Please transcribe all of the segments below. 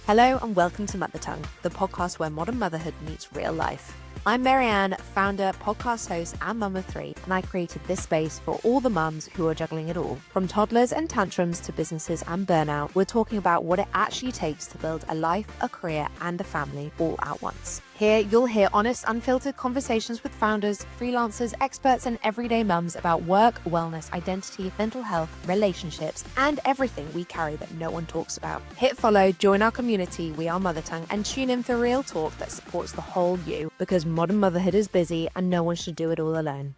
Hello and welcome to Mother Tongue, the podcast where modern motherhood meets real life. I'm Marianne, founder, podcast host, and mum of three, and I created this space for all the mums who are juggling it all. From toddlers and tantrums to businesses and burnout, we're talking about what it actually takes to build a life, a career, and a family all at once. Here, you'll hear honest, unfiltered conversations with founders, freelancers, experts, and everyday mums about work, wellness, identity, mental health, relationships, and everything we carry that no one talks about. Hit follow, join our community, We Are Mother Tongue, and tune in for real talk that supports the whole you, because modern motherhood is busy and no one should do it all alone.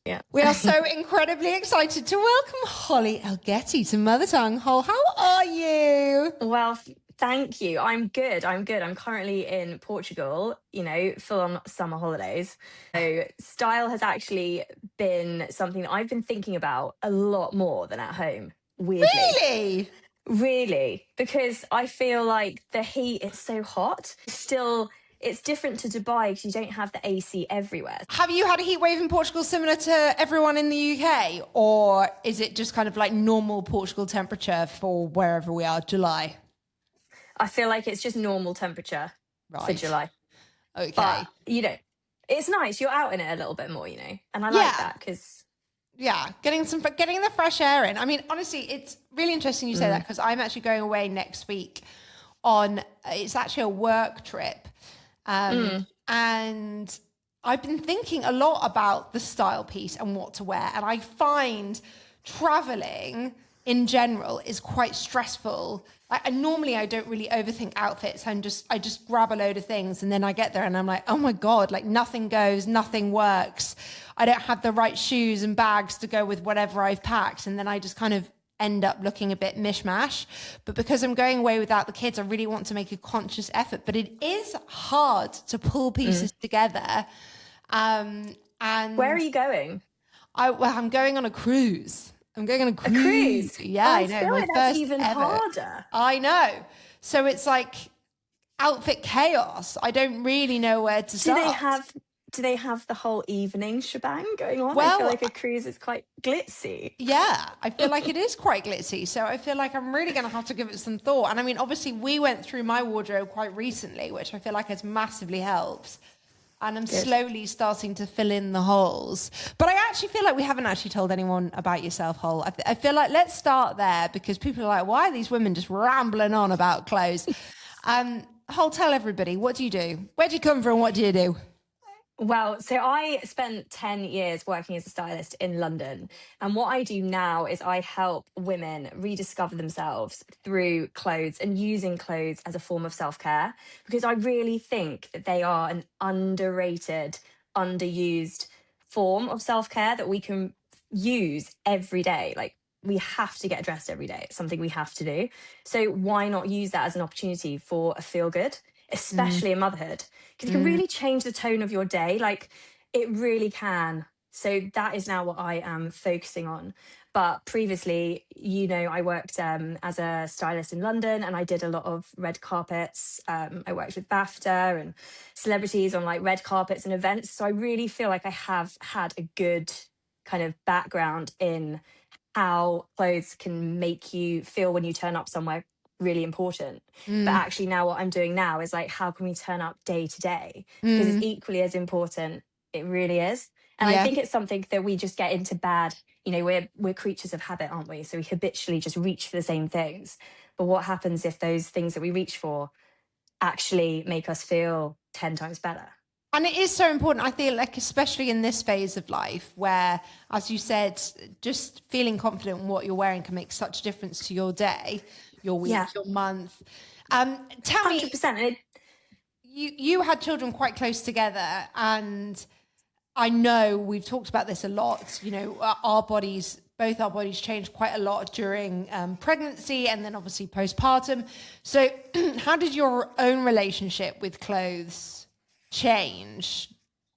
Yeah. We are so incredibly excited to welcome Holly Elgeti to Mother Tongue. Hol, how are you? Well, thank you. I'm good. I'm currently in Portugal, full on summer holidays. So style has actually been something that I've been thinking about a lot more than at home, weirdly. Really? Really, because I feel like the heat is so hot. It's different to Dubai because you don't have the AC everywhere. Have you had a heat wave in Portugal similar to everyone in the UK? Or is it just kind of like normal Portugal temperature for wherever we are, July? I feel like it's just normal temperature for July. Okay. But, it's nice. You're out in it a little bit more, and I like that because... Yeah, getting the fresh air in. I mean, honestly, it's really interesting you say that because I'm actually going away next week it's actually a work trip. And I've been thinking a lot about the style piece and what to wear. And I find traveling in general is quite stressful. Normally I don't really overthink outfits. I just grab a load of things and then I get there and I'm like, oh my God, like nothing goes, nothing works. I don't have the right shoes and bags to go with whatever I've packed. And then I just kind of end up looking a bit mishmash. But because I'm going away without the kids, I really want to make a conscious effort. But it is hard to pull pieces together. And where are you going? I'm going on a cruise. I'm going on a cruise. A cruise? Yeah, I know. I feel like that's even harder. I know. So it's like outfit chaos. I don't really know where to start. Do they have the whole evening shebang going on? Well, I feel like a cruise is quite glitzy. Yeah, I feel like it is quite glitzy. So I feel like I'm really going to have to give it some thought. And I mean, obviously we went through my wardrobe quite recently, which I feel like has massively helped. And I'm slowly starting to fill in the holes. But I actually feel like we haven't actually told anyone about yourself, Hol. I feel like let's start there because people are like, why are these women just rambling on about clothes? Hol, tell everybody, what do you do? Where do you come from? What do you do? Well, so I spent 10 years working as a stylist in London. And what I do now is I help women rediscover themselves through clothes and using clothes as a form of self-care, because I really think that they are an underrated, underused form of self-care that we can use every day. Like, we have to get dressed every day. It's something we have to do. So why not use that as an opportunity for a feel-good, especially in motherhood? Because it can really change the tone of your day. Like, it really can. So that is now what I am focusing on. But previously, I worked as a stylist in London and I did a lot of red carpets. I worked with BAFTA and celebrities on like red carpets and events. So I really feel like I have had a good kind of background in how clothes can make you feel when you turn up somewhere really important. But actually now what I'm doing now is like, how can we turn up day to day? Because it's equally as important. It really is. And I think it's something that we just get into bad, we're creatures of habit, aren't we? So we habitually just reach for the same things. But what happens if those things that we reach for actually make us feel 10 times better? And it is so important, I feel like, especially in this phase of life where, as you said, just feeling confident in what you're wearing can make such a difference to your day, your week, your month. Tell 100%. me, you had children quite close together, and I know we've talked about this a lot. Both our bodies changed quite a lot during pregnancy and then obviously postpartum. So how did your own relationship with clothes change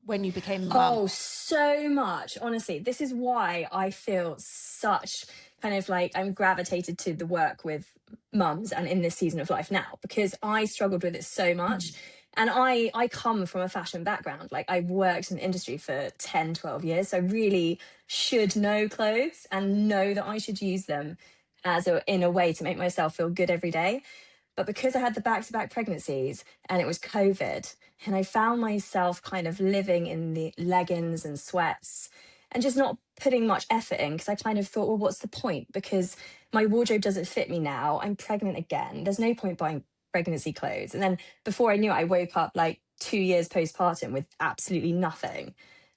when you became a mum? Oh, so much. Honestly, this is why I feel such kind of like I'm gravitated to the work with mums and in this season of life now, because I struggled with it so much. And I come from a fashion background. Like, I've worked in the industry for 10, 12 years. So I really should know clothes and know that I should use them in a way to make myself feel good every day. But because I had the back-to-back pregnancies and it was COVID, and I found myself kind of living in the leggings and sweats and just not putting much effort in, because I kind of thought, well, what's the point? Because my wardrobe doesn't fit me now. I'm pregnant again. There's no point buying pregnancy clothes. And then before I knew it, I woke up like 2 years postpartum with absolutely nothing.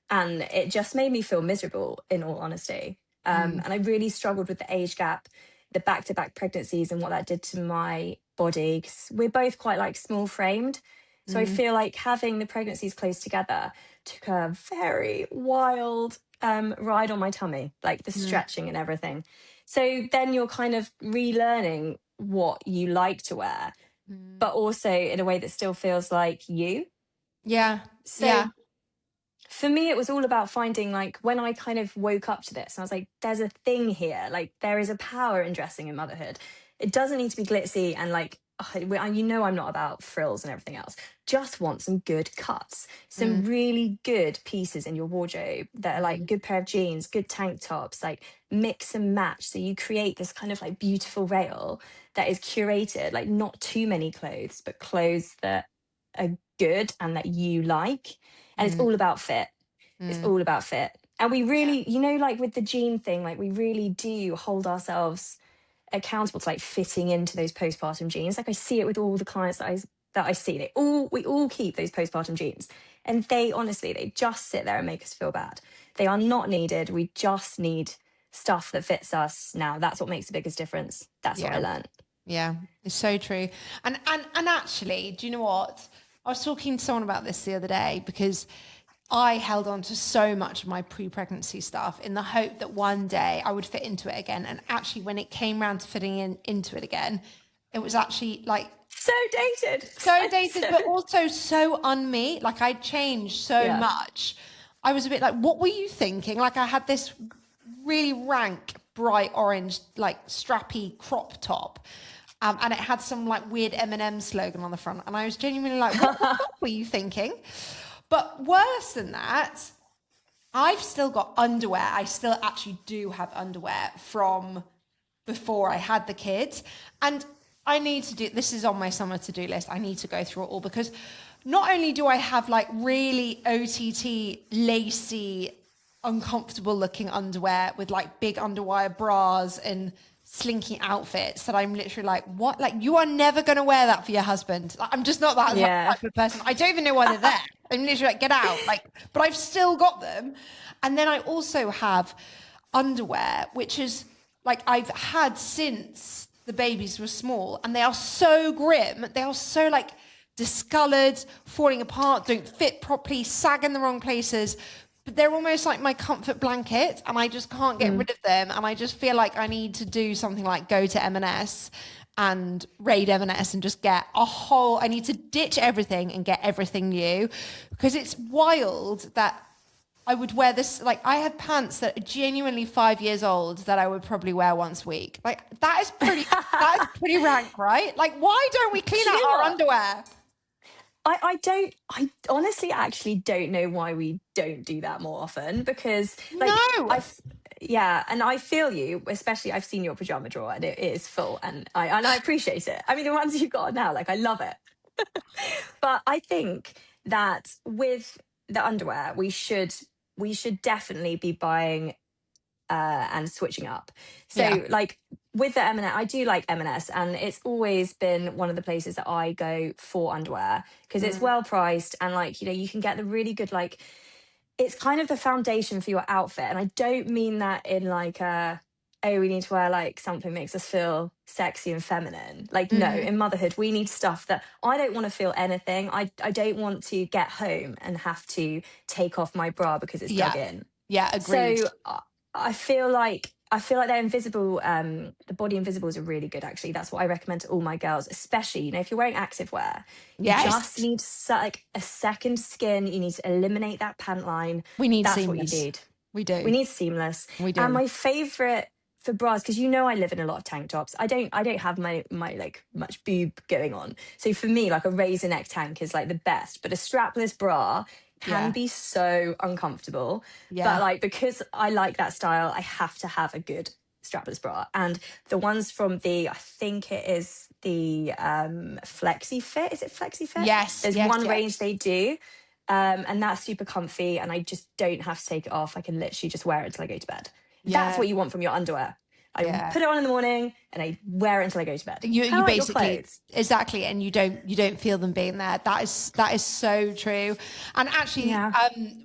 And it just made me feel miserable, in all honesty. And I really struggled with the age gap, the back-to-back pregnancies, and what that did to my body. 'Cause we're both quite like small framed. So I feel like having the pregnancies close together took a very wild ride on my tummy, like the stretching and everything. So then you're kind of relearning what you like to wear, but also in a way that still feels like you. Yeah. So Yeah. for me, it was all about finding, like, when I kind of woke up to this, I was like, there's a thing here. Like, there is a power in dressing in motherhood. It doesn't need to be glitzy and like, you know, I'm not about frills and everything else. Just want some good cuts, some really good pieces in your wardrobe that are like good pair of jeans, good tank tops, like mix and match. So you create this kind of like beautiful rail that is curated, like not too many clothes, but clothes that are good and that you like. And it's all about fit. It's all about fit. And we really, you know, like with the jean thing, like we really do hold ourselves accountable to like fitting into those postpartum jeans. Like I see it with all the clients that I see. We all keep those postpartum jeans. And they honestly, they just sit there and make us feel bad. They are not needed. We just need stuff that fits us now. That's what makes the biggest difference. That's what I learned. Yeah, it's so true. And actually, do you know what? I was talking to someone about this the other day, because I held on to so much of my pre-pregnancy stuff in the hope that one day I would fit into it again. And actually, when it came around to fitting into it again, it was actually like so dated, but also so un-me. Like I'd changed so much. I was a bit like, what were you thinking? Like I had this really rank, bright orange, like strappy crop top. And it had some like weird M&M slogan on the front. And I was genuinely like, what the fuck were you thinking? But worse than that, I've still got underwear. I still actually do have underwear from before I had the kids. And I need to do, this is on my summer to-do list. I need to go through it all, because not only do I have like really OTT, lacy, uncomfortable looking underwear with like big underwire bras and slinky outfits that I'm literally like, what? Like, you are never going to wear that for your husband. Like, I'm just not that type of person. I don't even know why they're there. I'm literally like, get out. Like, but I've still got them. And then I also have underwear, which is like I've had since the babies were small, and they are so grim. They are so like discolored, falling apart, don't fit properly, sag in the wrong places. But they're almost like my comfort blanket, and I just can't get rid of them. And I just feel like I need to do something like go to M&S and raid M&S and just get I need to ditch everything and get everything new, because it's wild that I would wear this. Like I have pants that are genuinely 5 years old that I would probably wear once a week. Like that is pretty rank, right? Like why don't we clean out our underwear? I honestly actually don't know why we don't do that more often, because like and I feel you, especially I've seen your pajama drawer and it is full, and I appreciate it. I mean, the ones you've got now, like I love it. But I think that with the underwear, we should definitely be buying and switching up. So like with the M&S, I do like M&S, and it's always been one of the places that I go for underwear, because it's well priced, and like, you know, you can get the really good, like, it's kind of the foundation for your outfit. And I don't mean that in like we need to wear like something makes us feel sexy and feminine. Like no, in motherhood we need stuff that I don't want to feel anything. I don't want to get home and have to take off my bra because it's dug in. Yeah, agreed. So I feel like they're invisible. The body invisibles are really good, actually. That's what I recommend to all my girls, especially, you know, if you're wearing activewear. You just need like a second skin. You need to eliminate that pant line. We need That's seamless. what you need. We do. We need seamless. We do. And my favorite for bras, because you know I live in a lot of tank tops. I don't have my like much boob going on. So for me, like a razor neck tank is like the best. But a strapless bra can be so uncomfortable. But like, because I like that style, I have to have a good strapless bra, and the ones from I think it is the Flexi Fit. Is it Flexi Fit? Yes. There's yes, one yes. range they do, and that's super comfy, and I just don't have to take it off. I can literally just wear it until I go to bed. That's what you want from your underwear. I put it on in the morning and I wear it until I go to bed. You basically, your clothes. exactly, and you don't feel them being there. That is so true. And actually,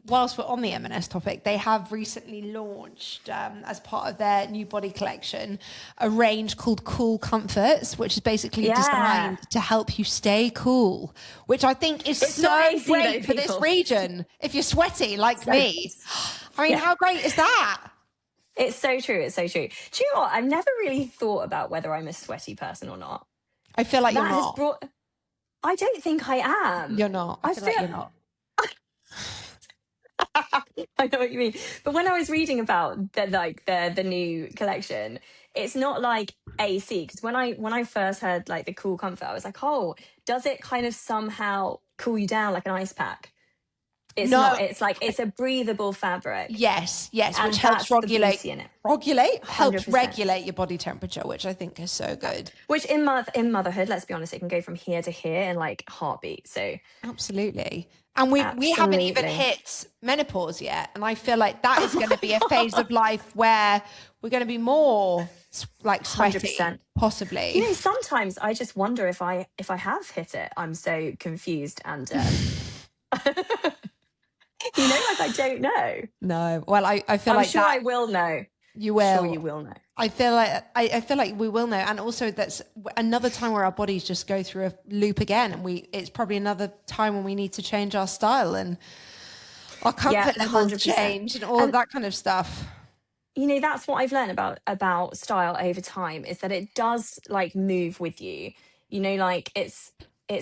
whilst we're on the M&S topic, they have recently launched, as part of their new body collection, a range called Cool Comforts, which is basically designed to help you stay cool, which I think is so great for this region. If you're sweaty like me, I mean, how great is that? It's so true. It's so true. Do you know what? I've never really thought about whether I'm a sweaty person or not. I feel like you're not. I don't think I am. You're not. I feel like you're not. I know what you mean. But when I was reading about the new collection, it's not like AC, because when I first heard like the Cool Comfort, I was like, oh, does it kind of somehow cool you down like an ice pack? It's not. It's like, it's a breathable fabric. Yes, and which helps regulate helps 100%. regulate your body temperature, which I think is so good. Which in motherhood, let's be honest, it can go from here to here in like heartbeat. So absolutely. And we haven't even hit menopause yet, and I feel like that is going to be a phase of life where we're going to be more like sweaty, 100%. possibly. You know, sometimes I just wonder if I have hit it. I'm so confused and. You know, like I don't know. No. Well, I feel I'm like sure I will know. You will. Sure you will know. I feel like we will know. And also that's another time where our bodies just go through a loop again. And it's probably another time when we need to change our style and our comfort levels change and all of that kind of stuff. You know, that's what I've learned about style over time, is that it does like move with you. You know, like it's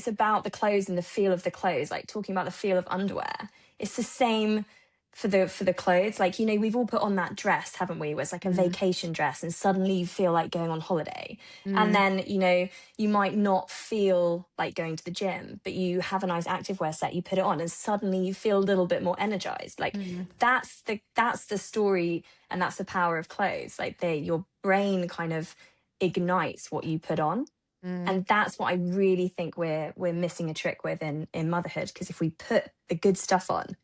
about the clothes and the feel of the clothes, like talking about the feel of underwear. It's the same for the clothes. Like, you know, we've all put on that dress, haven't we? Where it's like a vacation dress and suddenly you feel like going on holiday. And then, you know, you might not feel like going to the gym, but you have a nice activewear set, you put it on and suddenly you feel a little bit more energized. Like that's the story, and that's the power of clothes. Like your brain kind of ignites what you put on. And that's what I really think we're missing a trick with in motherhood, because if we put the good stuff on,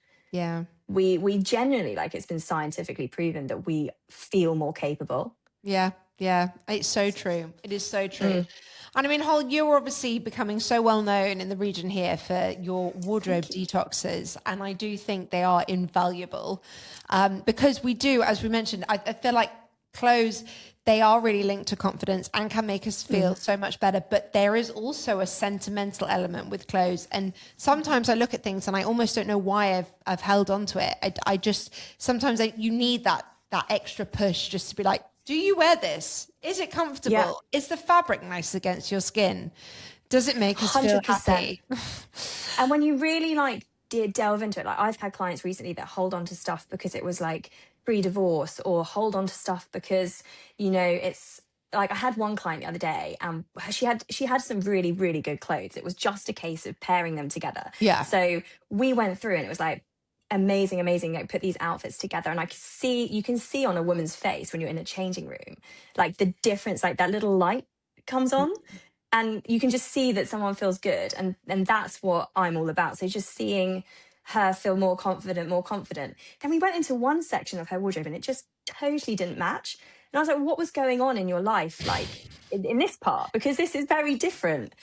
we genuinely, like, it's been scientifically proven that we feel more capable. Yeah, it's so true. It is so true. And I mean, Holly, you're obviously becoming so well known in the region here for your wardrobe detoxes, and I do think they are invaluable, because we do, as we mentioned, I feel like clothes, they are really linked to confidence and can make us feel so much better. But there is also a sentimental element with clothes. And sometimes I look at things and I almost don't know why I've held on to it. I just, sometimes you need that extra push just to be like, do you wear this? Is it comfortable? Yeah. Is the fabric nice against your skin? Does it make us 100%. Feel happy? And when you really like delve into it, like I've had clients recently that hold on to stuff because it was like pre-divorce, or hold on to stuff because, you know, it's like, I had one client the other day and she had some really, really good clothes. It was just a case of pairing them together. Yeah. So we went through and it was like amazing. Like, put these outfits together, and you can see on a woman's face when you're in a changing room, like the difference, like that little light comes on. And you can just see that someone feels good. And that's what I'm all about. So just seeing her feel more confident. Then we went into one section of her wardrobe and it just totally didn't match. And I was like, what was going on in your life, like in this part? Because this is very different.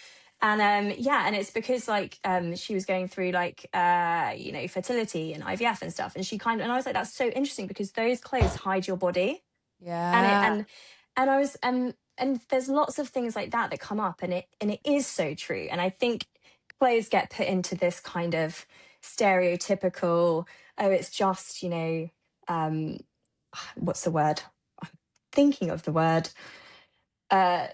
And and it's because like she was going through like you know, fertility and IVF and stuff. And I was like, that's so interesting, because those clothes hide your body. Yeah. And I was and there's lots of things like that come up, and it is so true. And I think clothes get put into this kind of stereotypical, oh, it's just, you know, what's the word? I'm thinking of the word. Gonna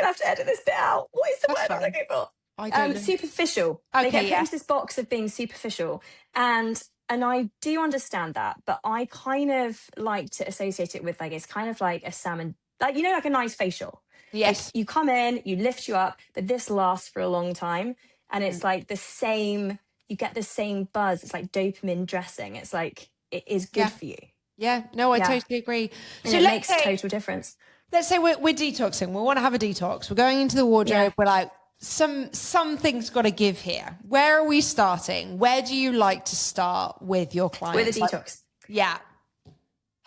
have to edit this bit out. What is the word I'm looking for? I don't know. Superficial. Okay, they get put into this box of being superficial. And I do understand that, but I kind of like to associate it with, like, it's kind of like a salmon, like, you know, like a nice facial. Yes. Like, you come in, you lift you up, but this lasts for a long time. And it's like the same, you get the same buzz. It's like dopamine dressing. It's like, it is good for you. Yeah, no, I Yeah. totally agree. And So it makes total difference. let's say we're detoxing. We want to have a detox. We're going into the wardrobe. Yeah. We're like, something's got to give here. Where are we starting? Where do you like to start with your clients? With a detox. Yeah.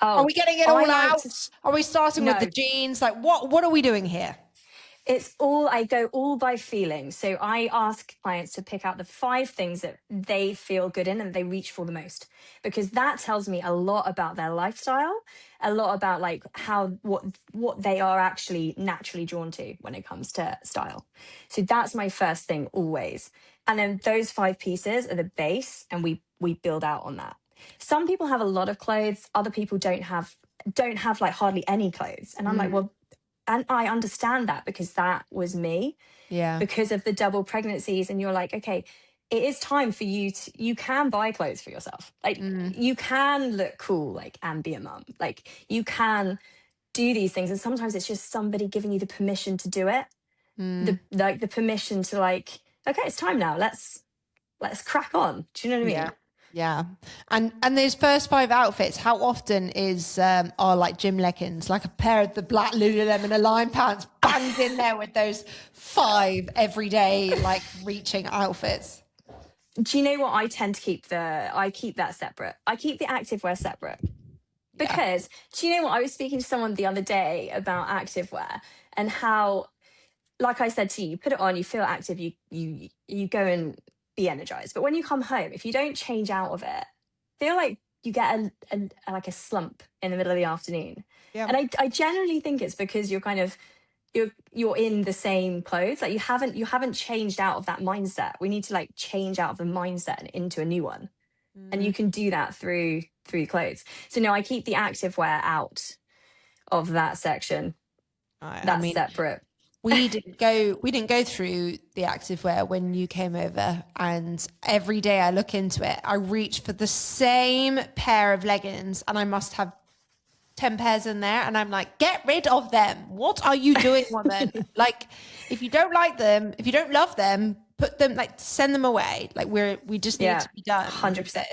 Oh, Are we getting it I all like out? to Are we starting with the no. jeans? Like, what are we doing here? I go all by feeling. So I ask clients to pick out the 5 things that they feel good in and they reach for the most, because that tells me a lot about their lifestyle, a lot about like what they are actually naturally drawn to when it comes to style. So that's my first thing always. And then those 5 pieces are the base, and we build out on that. Some people have a lot of clothes, other people don't have like hardly any clothes. And I'm like, well, and I understand that because that was me, Yeah. because of the double pregnancies. And you're like, okay, it is time for you can buy clothes for yourself. Like you can look cool, like, and be a mum. Like you can do these things. And sometimes it's just somebody giving you the permission to do it. The permission to like, okay, it's time now. Let's crack on. Do you know what I mean? Yeah. And those first 5 outfits, how often are like gym leggings, like a pair of the black Lululemon Align pants banged in there with those 5 everyday like reaching outfits? Do you know what? I tend to keep that separate. I keep the activewear separate. Because do you know what? I was speaking to someone the other day about activewear and how, like I said to you, you put it on, you feel active, you go and be energized. But when you come home, if you don't change out of it, feel like you get like a slump in the middle of the afternoon. Yeah. And I generally think it's because you're in the same clothes. Like you haven't changed out of that mindset. We need to like change out of the mindset and into a new one. And you can do that through clothes. So no, I keep the activewear out of that section. That's separate. We didn't go through the activewear when you came over, and every day I look into it, I reach for the same pair of leggings, and I must have 10 pairs in there, and I'm like, get rid of them. What are you doing, woman? Like, if you don't like them, if you don't love them, put them, like, send them away. Like, we just need to be done. 100%.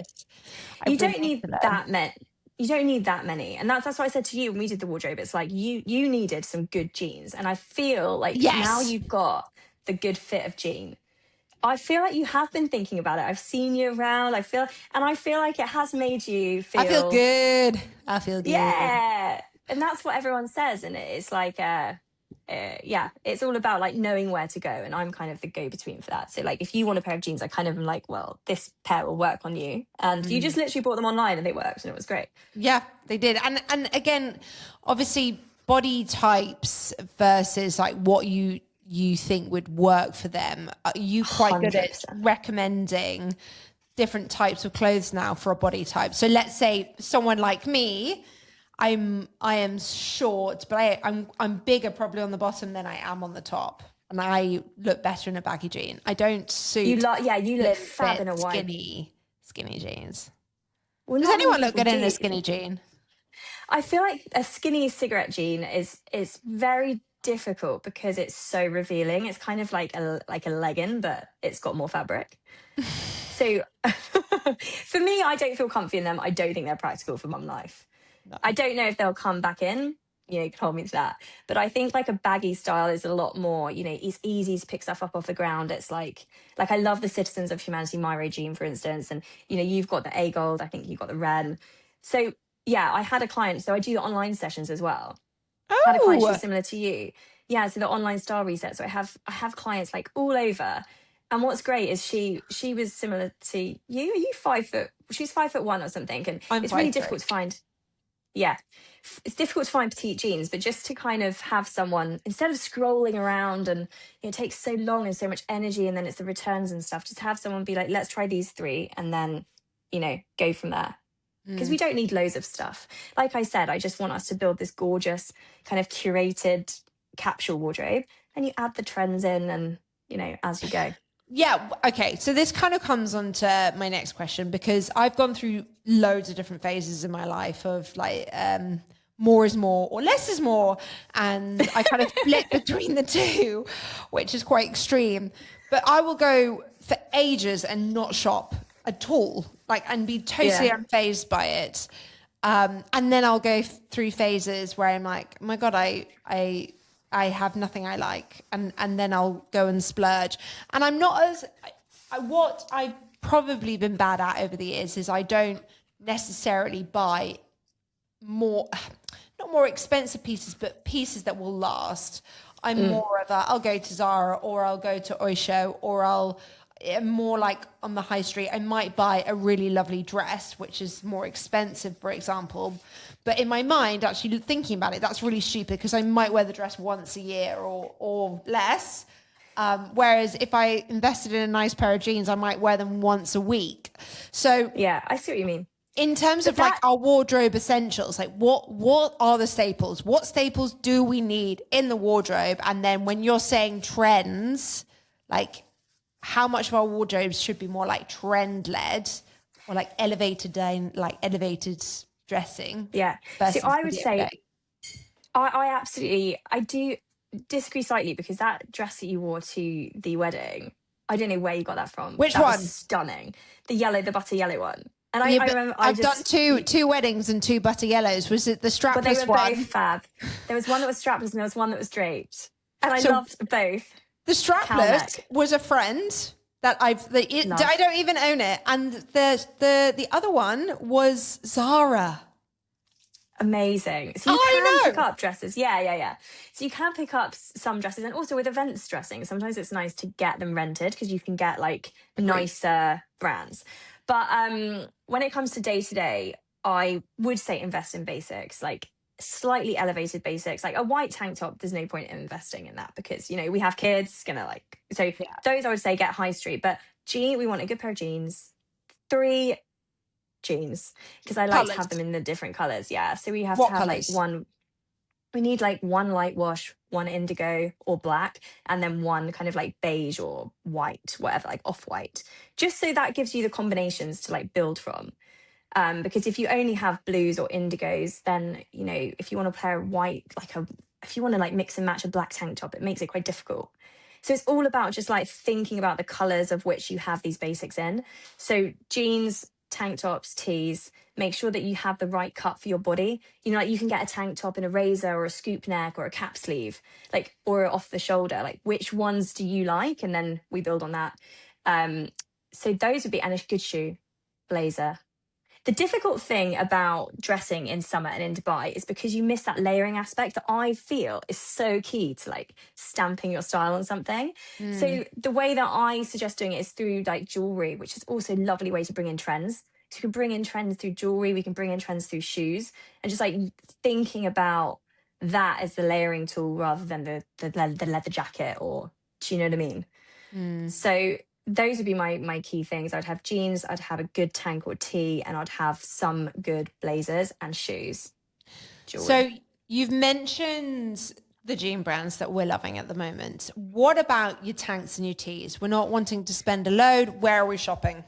You don't need that many. You don't need that many. And that's what I said to you when we did the wardrobe. It's like you needed some good jeans. And I feel like now you've got the good fit of jean. I feel like you have been thinking about it. I've seen you around. I feel like it has made you feel. I feel good. Yeah. And that's what everyone says. And it's like, it's all about like knowing where to go. And I'm kind of the go-between for that. So like, if you want a pair of jeans, I kind of am like, well, this pair will work on you. And you just literally bought them online and they worked and it was great. Yeah, they did. And again, obviously body types versus like what you think would work for them. Are you quite 100%. Good at recommending different types of clothes now for a body type? So let's say someone like me, I am short, but I'm bigger probably on the bottom than I am on the top, and I look better in a baggy jean. I don't suit. You look fab in a white skinny jeans. Well, does anyone look good in a skinny jean? I feel like a skinny cigarette jean is very difficult because it's so revealing. It's kind of like a legging, but it's got more fabric. So for me, I don't feel comfy in them. I don't think they're practical for mum life. No. I don't know if they'll come back in. You can hold me to that. But I think like a baggy style is a lot more, it's easy to pick stuff up off the ground. It's like I love the Citizens of Humanity My regime, for instance. And, you've got the A gold. I think you've got the Ren. So yeah, I had a client. So I do online sessions as well. I had a client who's similar to you. Yeah, so the online style reset. So I have clients like all over. And what's great is she was similar to you. Are you 5 foot? She's 5'1" or something. And it's really difficult to find. Yeah, it's difficult to find petite jeans, but just to kind of have someone, instead of scrolling around and it takes so long and so much energy and then it's the returns and stuff, just have someone be like, let's try these 3 and then, go from there. Because we don't need loads of stuff. Like I said, I just want us to build this gorgeous kind of curated capsule wardrobe, and you add the trends in and, as you go. Yeah. Okay. So this kind of comes on to my next question, because I've gone through loads of different phases in my life of like more is more or less is more. And I kind of flip between the two, which is quite extreme. But I will go for ages and not shop at all, like, and be totally unfazed by it. And then I'll go through phases where I'm like, oh my God, I have nothing I like. And then I'll go and splurge. And I'm not as, what I've probably been bad at over the years is I don't necessarily buy more, not more expensive pieces, but pieces that will last. I'm more of I'll go to Zara or I'll go to Oysho or I'm more like on the high street. I might buy a really lovely dress, which is more expensive, for example. But in my mind, actually thinking about it, that's really stupid because I might wear the dress once a year or less. Whereas if I invested in a nice pair of jeans, I might wear them once a week. So Yeah, I see what you mean. in terms of like our wardrobe essentials, like what are the staples? What staples do we need in the wardrobe? And then when you're saying trends, like how much of our wardrobes should be more like trend led or like elevated dressing? Yeah. So I would say I do disagree slightly because that dress that you wore to the wedding, I don't know where you got that from. Which that one? Was stunning. The butter yellow one. And I remember I've done two weddings and two butter yellows. Was it the strapless one? But they were both fab. There was one that was strapless and there was one that was draped. And I loved both. The strapless was a friend that I don't even own it. And the other one was Zara. Amazing. So you can pick up dresses. Yeah. So you can pick up some dresses, and also with events dressing, sometimes it's nice to get them rented because you can get like nicer brands. But when it comes to day to day, I would say invest in basics, like slightly elevated basics, like a white tank top. There's no point in investing in that because, you know, we have kids those I would say get high street. But we want a good pair of jeans, 3 jeans, because I like to have them in the different colors. Yeah. So we have to have like we need like one light wash, one indigo or black, and then one kind of like beige or white, whatever, like off-white, just so that gives you the combinations to like build from. Because if you only have blues or indigos, then, you know, if you want to pair white, if you want to like mix and match a black tank top, it makes it quite difficult. So it's all about just like thinking about the colors of which you have these basics in. So jeans, tank tops, tees, make sure that you have the right cut for your body. You know, like you can get a tank top in a razor or a scoop neck or a cap sleeve, like, or off the shoulder. Like, which ones do you like? And then we build on that. So those would be, and a good shoe, blazer. The difficult thing about dressing in summer and in Dubai is because you miss that layering aspect that I feel is so key to like stamping your style on something. So the way that I suggest doing it is through like jewelry, which is also a lovely way to bring in trends. So we can bring in trends through jewelry, we can bring in trends through shoes, and just like thinking about that as the layering tool rather than the leather jacket, or do you know what I mean? So those would be my key things. I'd have jeans, I'd have a good tank or tee, and I'd have some good blazers and shoes. Jewelry. So you've mentioned the jean brands that we're loving at the moment. What about your tanks and your tees? We're not wanting to spend a load. Where are we shopping?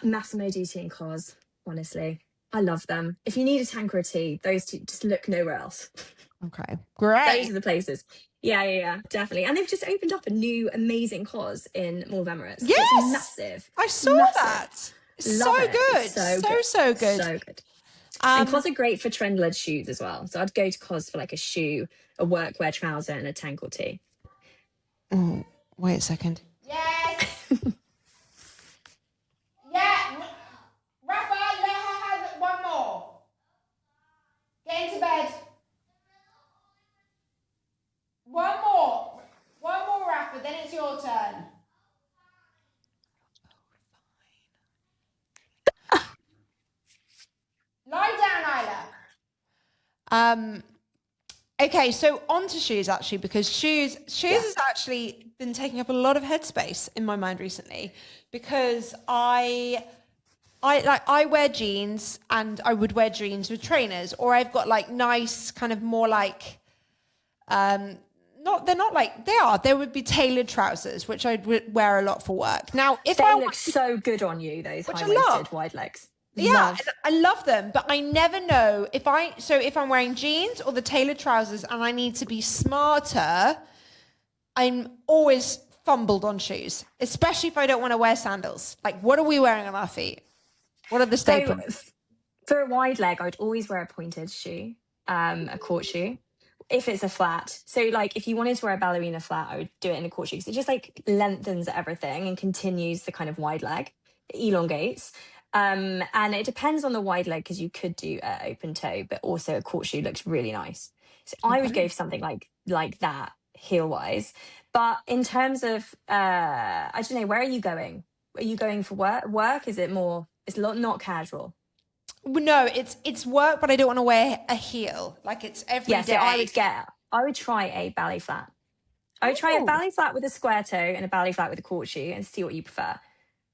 Massimo Dutti and COS, honestly. I love them. If you need a tank or a tee, those two, just look nowhere else. Okay, great. Those are the places. Yeah, definitely. And they've just opened up a new amazing COS in Mall of Emirates. Yes, it's massive. I saw that. So good. So good. So good. And COS are great for trend-led shoes as well. So I'd go to COS for like a shoe, a workwear trouser, and a tank or tee. Oh, wait a second. Yes. Yeah. Rafa, let her have one more. Get into bed. One more, Rafa, then it's your turn. Lie down, Isla. Okay, so on to shoes actually, because shoes has actually been taking up a lot of headspace in my mind recently, because I wear jeans, and I would wear jeans with trainers, or I've got like nice kind of more like they would be tailored trousers, which I'd wear a lot for work. Now, if they look so good on you, those high-waisted wide legs. Yeah, I love them, but I never know if I'm wearing jeans or the tailored trousers and I need to be smarter, I'm always fumbled on shoes, especially if I don't want to wear sandals. Like, what are we wearing on our feet? What are the staples? For a wide leg, I would always wear a pointed shoe, a court shoe. If it's a flat. So like if you wanted to wear a ballerina flat, I would do it in a court shoe because it just like lengthens everything and continues the kind of wide leg, elongates. And it depends on the wide leg because you could do open toe, but also a court shoe looks really nice. So I would go for something like that heel wise. But in terms of I don't know, where are you going? Are you going for work? Is it more? It's not casual. No, it's work, but I don't want to wear a heel. Like it's every day. So I would try a ballet flat. I would try a ballet flat with a square toe and a ballet flat with a court shoe and see what you prefer.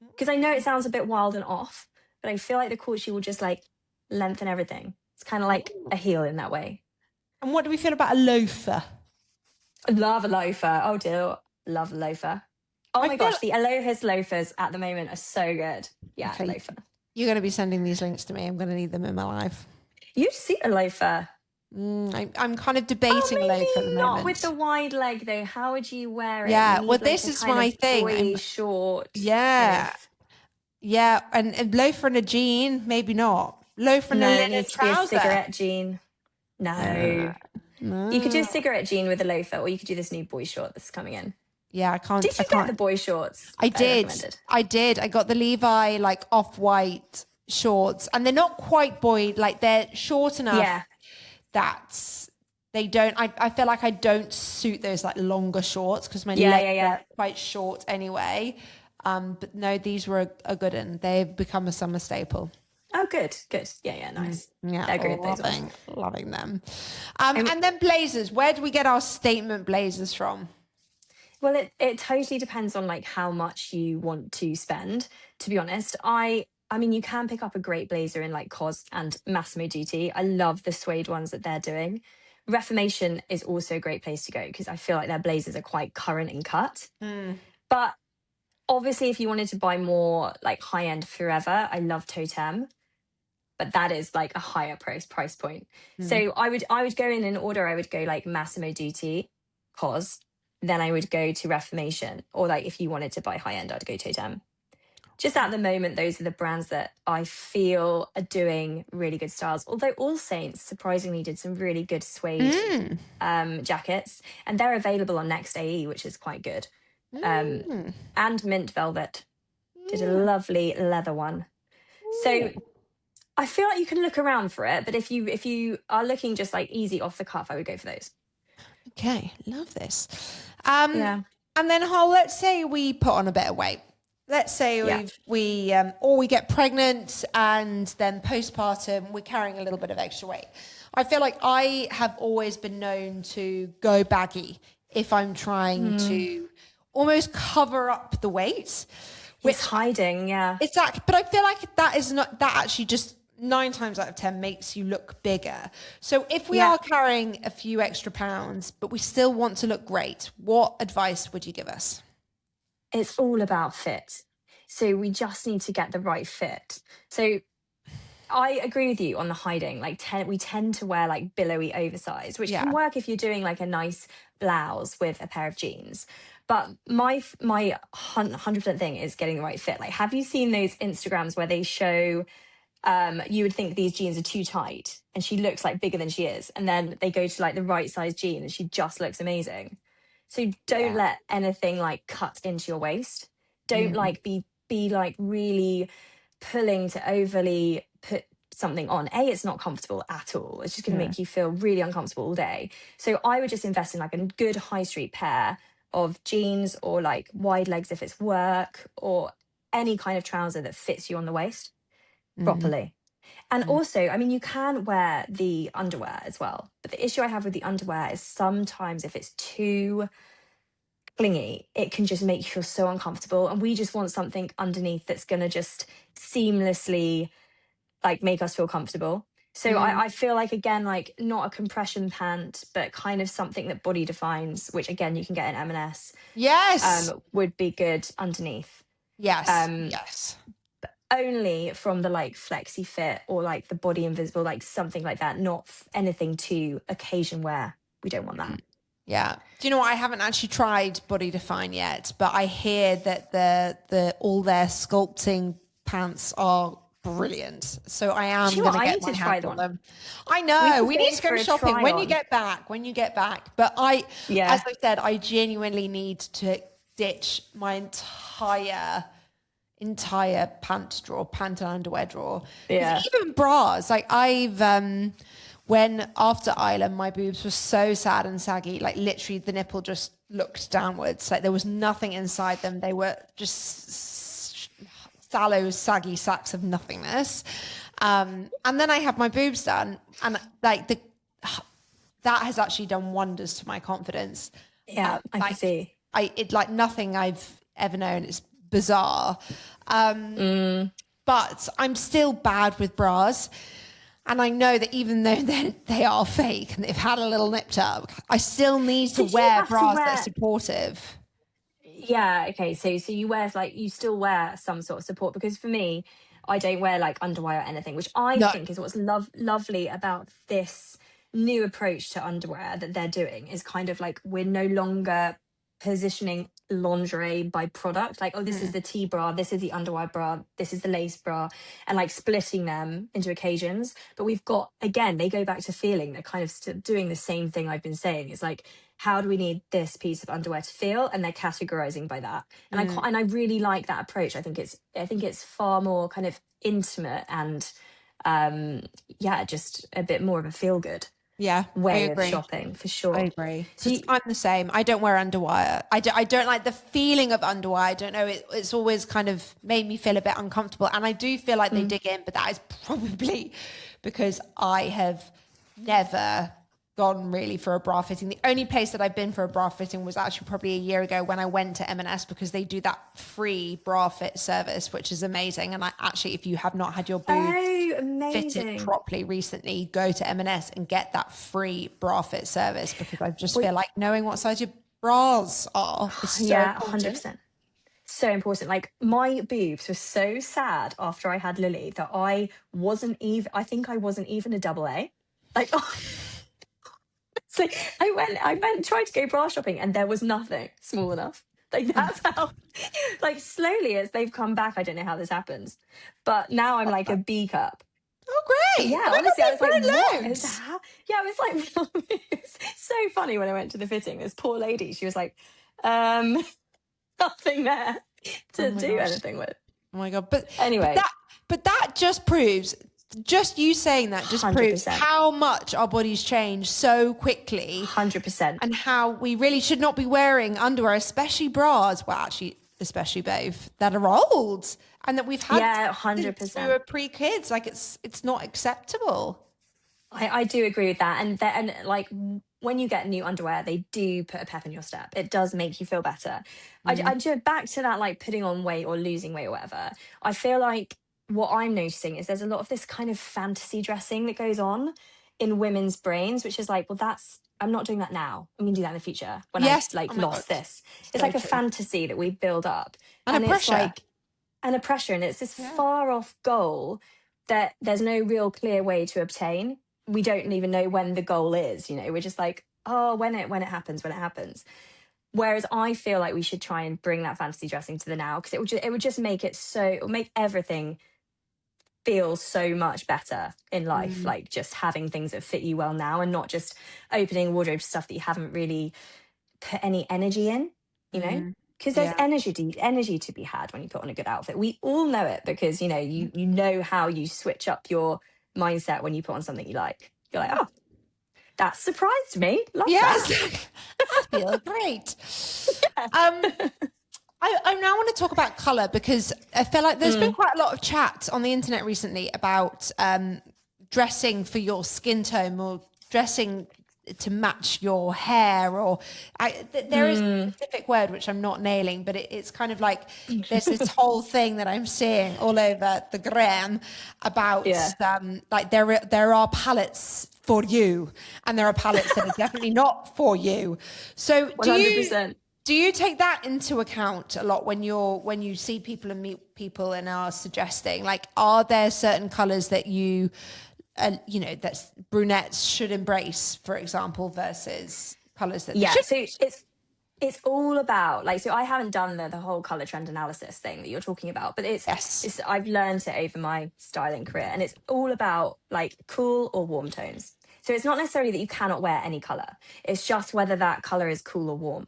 Because I know it sounds a bit wild and off, but I feel like the court shoe will just like lengthen everything. It's kind of like a heel in that way. And what do we feel about a loafer? I love a loafer. Oh dear, love a loafer. Oh my gosh, the Aloha's loafers at the moment are so good. Yeah, okay. Loafer. You're going to be sending these links to me. I'm going to need them in my life. You've seen a loafer. I'm kind of debating a loafer at the moment. Not with the wide leg though. How would you wear it? Yeah, well, this is my thing. Short. Yeah, kind of... yeah, and a loafer and a jean, maybe not. Loafer and a linen trouser. A cigarette jean. No. You could do a cigarette jean with a loafer, or you could do this new boy short that's coming in. Yeah, I can't. Did you get the boy shorts? I did. I got the Levi like off-white shorts, and they're not quite boy, like they're short enough that they don't. I feel like I don't suit those like longer shorts because my legs are quite short anyway. But no, these were a good one. They've become a summer staple. Oh, good. Yeah, nice. Yeah, I agree with those ones. Loving them. And then blazers. Where do we get our statement blazers from? Well, it totally depends on like how much you want to spend, to be honest. I mean, you can pick up a great blazer in like COS and Massimo Dutti. I love the suede ones that they're doing. Reformation is also a great place to go because I feel like their blazers are quite current and cut. But obviously, if you wanted to buy more like high-end forever, I love Totem. But that is like a higher price point. So I would go in order. I would go like Massimo Dutti, COS. Then I would go to Reformation, or like if you wanted to buy high end, I'd go Totem. Just at the moment, those are the brands that I feel are doing really good styles. Although All Saints surprisingly did some really good suede jackets, and they're available on Next AE, which is quite good. And Mint Velvet did a lovely leather one. So I feel like you can look around for it, but if you are looking just like easy off the cuff, I would go for those. Okay, love this. And then let's say we put on a bit of weight. Let's say we get pregnant and then postpartum, we're carrying a little bit of extra weight. I feel like I have always been known to go baggy if I'm trying to almost cover up the weight. It's hiding, Exactly. But I feel like that actually just 9 times out of 10 makes you look bigger. So if we are carrying a few extra pounds, but we still want to look great, what advice would you give us? It's all about fit. So we just need to get the right fit. So I agree with you on the hiding. Like we tend to wear like billowy oversized, which can work if you're doing like a nice blouse with a pair of jeans. But my 100% thing is getting the right fit. Like, have you seen those Instagrams where they show you would think these jeans are too tight and she looks like bigger than she is, and then they go to like the right size jean and she just looks amazing? So don't let anything like cut into your waist. Don't like be like really pulling to overly put something on. It's not comfortable at all. It's just going to make you feel really uncomfortable all day. So I would just invest in like a good high street pair of jeans, or like wide legs if it's work, or any kind of trouser that fits you on the waist properly. And also, I mean, you can wear the underwear as well. But the issue I have with the underwear is sometimes if it's too clingy, it can just make you feel so uncomfortable. And we just want something underneath that's going to just seamlessly like make us feel comfortable. So I feel like, again, like not a compression pant, but kind of something that body defines, which again, you can get in M&S. Yes. Would be good underneath. Yes. Yes. Only from the like flexi fit or like the body invisible, like something like that, not anything to occasion wear. We don't want that. Yeah. Do you know what? I haven't actually tried body define yet, but I hear that all their sculpting pants are brilliant. So I am Do you know going what? to I get need my to try hands on them. them. I know we need to go shopping when you get back. But as I said, I genuinely need to ditch my entire pant and underwear drawer. Because even bras, like when after Island, my boobs were so sad and saggy, like literally the nipple just looked downwards. Like there was nothing inside them. They were just sallow, saggy sacks of nothingness. And then I have my boobs done, and like that has actually done wonders to my confidence. Yeah, I can see. It's like nothing I've ever known. It's bizarre. But I'm still bad with bras. And I know that even though they are fake and they've had a little nip tuck, I still need to wear bras that are supportive. Yeah, okay. So you wear you still wear some sort of support, because for me, I don't wear like underwear or anything, which I think is what's lovely about this new approach to underwear that they're doing, is kind of like we're no longer positioning lingerie by product, like, oh, this is the T bra, this is the underwear bra, this is the lace bra, and like splitting them into occasions. But we've got, again, they go back to feeling. They're kind of still doing the same thing I've been saying. It's like, how do we need this piece of underwear to feel, and they're categorizing by that. And I really like that approach. I think it's far more kind of intimate and just a bit more of a feel good way of shopping, for sure. I agree. So I'm the same. I don't wear underwire. I don't like the feeling of underwire. I don't know. It's always kind of made me feel a bit uncomfortable. And I do feel like they dig in, but that is probably because I have never gone really for a bra fitting. The only place that I've been for a bra fitting was actually probably a year ago when I went to M&S, because they do that free bra fit service, which is amazing. And if you have not had your boobs fitted properly recently, go to M&S and get that free bra fit service, because I just feel like knowing what size your bras are is so important. 100%. So important. Like, my boobs were so sad after I had Lily that I think I wasn't even a double A. Like, so I went tried to go bra shopping, and there was nothing small enough. Like, that's how, like, slowly as they've come back, I don't know how this happens, but now I'm like a B cup. Oh, great. Yeah, honestly, I was like, what is that? Yeah, I was like, it's so funny when I went to the fitting. This poor lady, she was like, nothing there to do anything with. Oh my God. But anyway, but that just proves, just you saying that just 100%. Proves how much our bodies change so quickly. 100%. And how we really should not be wearing underwear, especially bras. Well, actually, especially both, that are old and that we've had 100%. Since we were pre-kids. Like, it's not acceptable. I do agree with that. And like, when you get new underwear, they do put a pep in your step. It does make you feel better. I just, back to that, like putting on weight or losing weight or whatever. I feel like what I'm noticing is there's a lot of this kind of fantasy dressing that goes on in women's brains, which is like, well, I'm not doing that now. I'm going to do that in the future when I've lost this. It's so like a fantasy that we build up. And a pressure. And a pressure. And it's this far off goal that there's no real clear way to obtain. We don't even know when the goal is, we're just like, oh, when it happens. Whereas I feel like we should try and bring that fantasy dressing to the now, because it would just make make everything feel so much better in life. Like, just having things that fit you well now, and not just opening a wardrobe to stuff that you haven't really put any energy in, because there's energy to be had when you put on a good outfit. We all know it, because you know how you switch up your mindset when you put on something you like. You're like, oh, that surprised me. Love that. I feel great. I now want to talk about colour, because I feel like there's been quite a lot of chat on the internet recently about dressing for your skin tone, or dressing to match your hair, or there is a specific word which I'm not nailing, but it's kind of like there's this whole thing that I'm seeing all over the gram about like there are palettes for you, and there are palettes that are definitely not for you. So 100%. Do you take that into account a lot when you see people and meet people and are suggesting, like, are there certain colours that that brunettes should embrace, for example, versus colours that so it's all about like, so I haven't done the whole color trend analysis thing that you're talking about, but Yes. it's I've learned it over my styling career, and it's all about like cool or warm tones. So it's not necessarily that you cannot wear any color. It's just whether that color is cool or warm.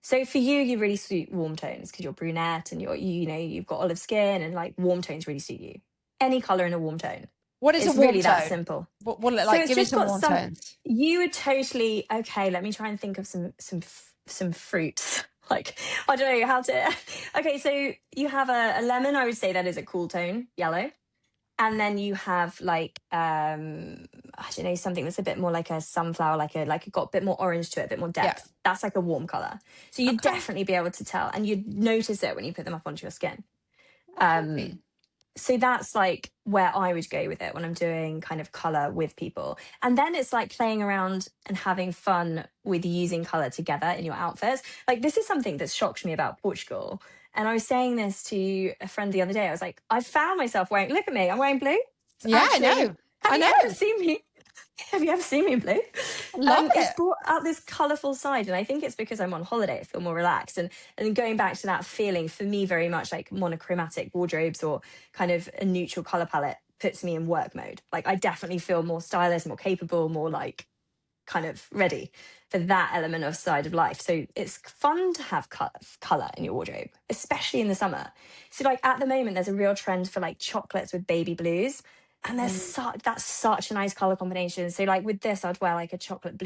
So for you, you really suit warm tones because you're brunette and you've got olive skin, and like warm tones really suit you. Any color in a warm tone. What is It's a warm really tone? that simple. What So like? it's Give me just some got warm some. tones. You would totally okay. Let me try and think of some fruits. Like I don't know how to. Okay, so you have a lemon. I would say that is a cool tone, yellow. And then you have like I don't know, something that's a bit more like a sunflower, like it got a bit more orange to it, a bit more Yeah. depth. That's like a warm color. So you'd Okay. definitely be able to tell, and you'd notice it when you put them up onto your skin. Um, Okay. so that's like where I would go with it when I'm doing kind of color with people. And then it's like playing around and having fun with using color together in your outfits. Like this is something that's shocked me about Portugal. And I was saying this to a friend the other day. I was like, I found myself wearing, look at me, I'm wearing blue. It's Yeah, actually, I know. have I you know. ever seen me? Have you ever seen me in blue? Love It's it. brought out this colourful side, and I think it's because I'm on holiday. I feel more relaxed, and going back to that feeling for me, very much like monochromatic wardrobes or kind of a neutral colour palette puts me in work mode. Like I definitely feel more stylish, more capable, more like kind of ready for that element of side of life. So it's fun to have colour in your wardrobe, especially in the summer. So like at the moment, there's a real trend for like chocolates with baby blues. And that's such a nice color combination. So like with this, I'd wear like a chocolate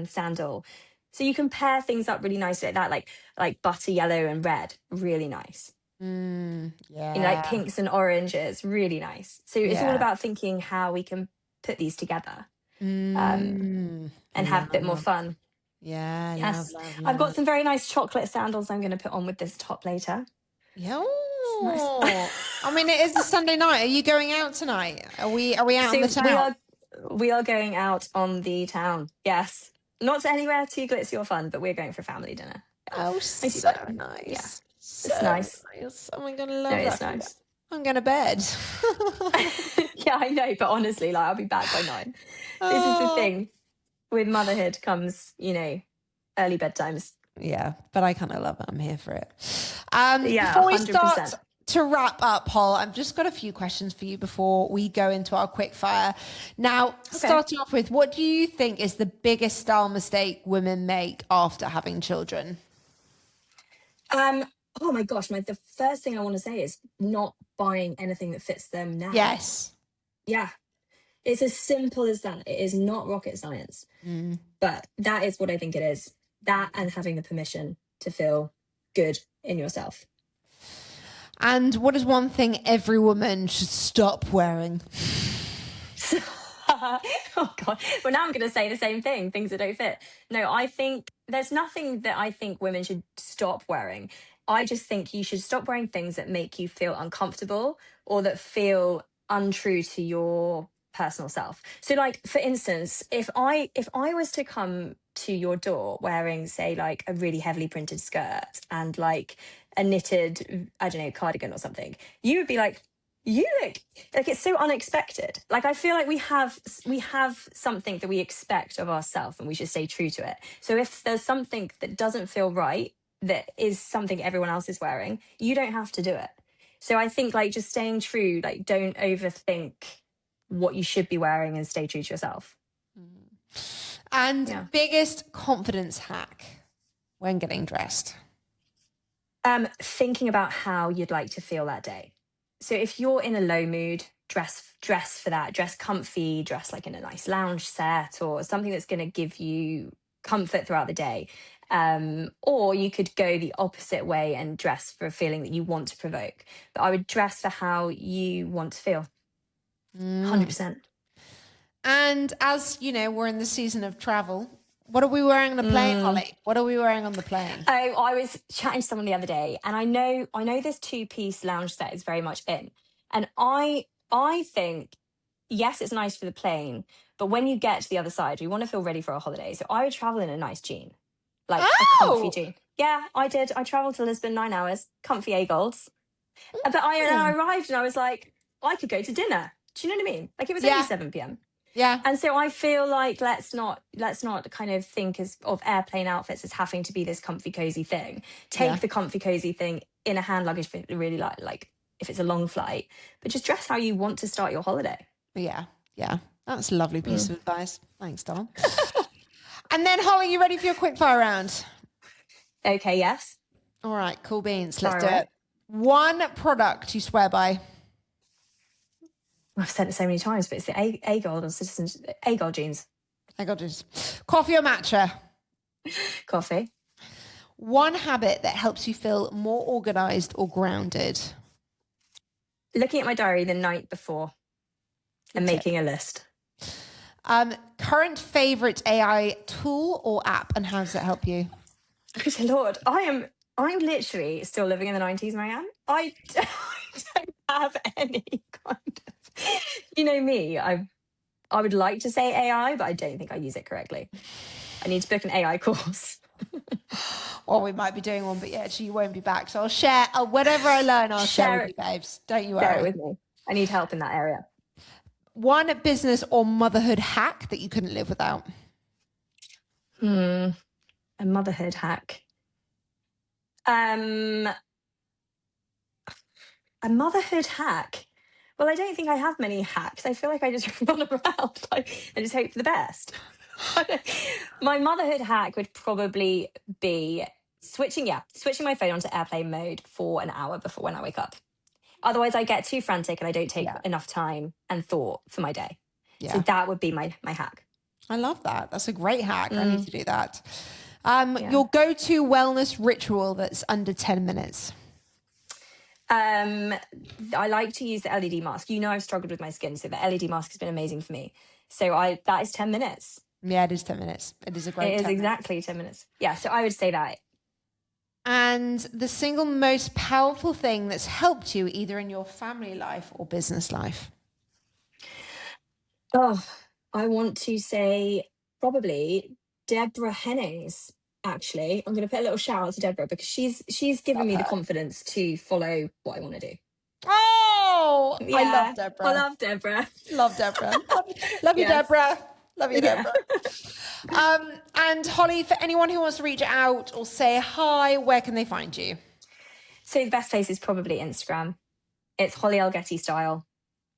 sandal. So you can pair things up really nicely like that, like butter yellow and red, really nice. Like Yeah. pinks and oranges, really nice. So it's all Yeah. about thinking how we can put these together and have a bit more Love. fun. Yeah. Yes, Love. I've got some very nice chocolate sandals I'm going to put on with this top later. Yeah. Nice. I mean, it is a Sunday night. Are you going out tonight? Are we out on the So town? we are going out on the town. Yes, not to anywhere too glitzy or fun, but we're going for family dinner. Oh, I do so like. nice. Yeah, So it's nice. nice. Oh my God, I No, love it's that. nice. I'm going to bed. Yeah, I know, but honestly, like I'll be back by 9. This is the Oh. thing. With motherhood comes, early bedtimes. Yeah, but I kind of love it. I'm here for it. Yeah, Before we 100%. start to wrap up, Paul, I've just got a few questions for you before we go into our quick fire. Now, starting off with, what do you think is the biggest style mistake women make after having children? Oh my gosh, the first thing I want to say is not buying anything that fits them now. Yes. Yeah. It's as simple as that. It is not rocket science. But that is what I think it is. That and having the permission to feel good in yourself. And what is one thing every woman should stop wearing? Oh God. Well, now I'm going to say the same thing, things that don't fit. No, I think there's nothing that I think women should stop wearing. I just think you should stop wearing things that make you feel uncomfortable or that feel untrue to your personal self. So like for instance, if I was to come to your door wearing say like a really heavily printed skirt and like a knitted, I don't know, cardigan or something, you would be like, you look like it's so unexpected. Like I feel like we have something that we expect of ourselves and we should stay true to it. So if there's something that doesn't feel right, that is something everyone else is wearing, you don't have to do it. So I think like just staying true, like don't overthink what you should be wearing and stay true to yourself. And biggest confidence hack when getting dressed? Thinking about how you'd like to feel that day. So if you're in a low mood, dress for that, dress comfy, dress like in a nice lounge set or something that's going to give you comfort throughout the day. Or you could go the opposite way and dress for a feeling that you want to provoke. But I would dress for how you want to feel. 100%. And as you know, we're in the season of travel. What are we wearing on the plane, Holly? What are we wearing on the plane? Oh, I was chatting to someone the other day, and I know this 2-piece lounge set is very much in. And I think, yes, it's nice for the plane, but when you get to the other side, you want to feel ready for a holiday. So I would travel in a nice jean, like a comfy jean. Yeah, I did. I traveled to Lisbon 9 hours, comfy A-golds. But I arrived and I was like, I could go to dinner. Do you know what I mean? Like it was only 7 p.m. Yeah. And so I feel like let's not kind of think of airplane outfits as having to be this comfy cozy thing. Take the comfy cozy thing in a hand luggage if you really like if it's a long flight, but just dress how you want to start your holiday. Yeah. That's a lovely piece of advice. Thanks, Dom. And then Holly, you ready for your quick fire round? Okay, yes. All right, cool beans. Let's do it. One product you swear by. I've said it so many times, but it's the A-Gold or Citizen A-Gold jeans. A-Gold jeans. Coffee or matcha? Coffee. One habit that helps you feel more organized or grounded. Looking at my diary the night before and making a list. Current favorite AI tool or app, and how does it help you? Good Lord, I'm literally still living in the 90s, Marianne. I don't have any kind of, you know me, I would like to say AI, but I don't think I use it correctly. I need to book an AI course. Well, we might be doing one, but actually you won't be back. So I'll share whatever I learn, I'll share with you, babes. Don't you worry. Share it with me. I need help in that area. One business or motherhood hack that you couldn't live without. A motherhood hack. A motherhood hack. Well, I don't think I have many hacks. I feel like I just run around and just hope for the best. My motherhood hack would probably be switching my phone onto airplane mode for an hour before when I wake up. Otherwise, I get too frantic and I don't take enough time and thought for my day. Yeah. So that would be my hack. I love that. That's a great hack. I need to do that. Your go-to wellness ritual that's under 10 minutes. I like to use the LED mask. You know, I've struggled with my skin, so the LED mask has been amazing for me. So that is 10 minutes. Yeah, it is 10 minutes. It is a great 10 minutes. It is exactly 10 minutes. Yeah, so I would say that. And the single most powerful thing that's helped you either in your family life or business life? Oh, I want to say probably Deborah Hennings, actually. I'm going to put a little shout out to Deborah because she's given me the confidence to follow what I want to do. Oh, yeah. I love Deborah. I love Deborah. Love Deborah. Love you, Deborah. Love you, Deborah. And Holly, for anyone who wants to reach out or say hi, where can they find you? So the best place is probably Instagram. It's Holly Elgeti style.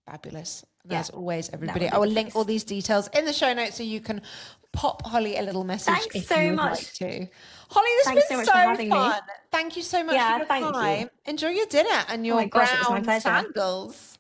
Fabulous. And as always, everybody, I will link all these details in the show notes so you can pop Holly a little message if you would like to. Holly, this has been so fun. Thank you so much for your time. Enjoy your dinner and your brown sandals.